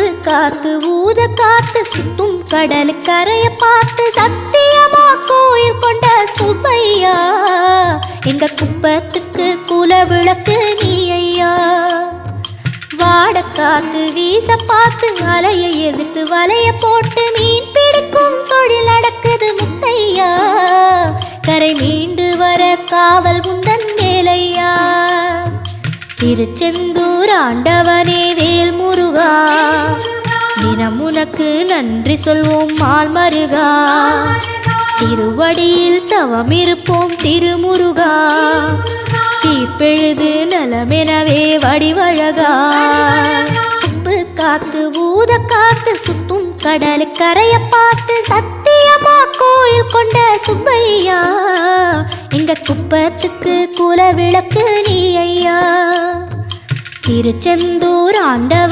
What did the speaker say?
உப்பு காத்து ஊத காத்து சுத்தும் கடல் கரைய பார்த்து சத்தியமா கோயில் கொண்ட சுப்பையா எங்க குப்பத்துக்கு குல விளக்கு நீ ஐயா. வாட காத்து வீச பார்த்து அலைய எதிர்த்து வலைய போட்டு மீன் பிடிக்கும் தொழில் நடக்குது முத்தையா. கரை மீண்டு வர காவல் உந்தன் வேலையா. திருச்செந்தூர் ஆண்டவனே வேல் முருகா தினம் உனக்கு நன்றி சொல்வோம் மால் மருகா. திருவடியில் தவம் இருப்போம் திருமுருகா தீப்பெழுது நலமெனவே வடிவழகா. உப்பு காத்து ஊத காத்து சுத்தும் கடல் கரைய பார்த்து சத்தியமா கோயில் கொண்ட சுப்பையா எங்க குப்பத்துக்கு குல விளக்கு நீ ஐயா. திருச்செந்தூர் ஆண்டவன்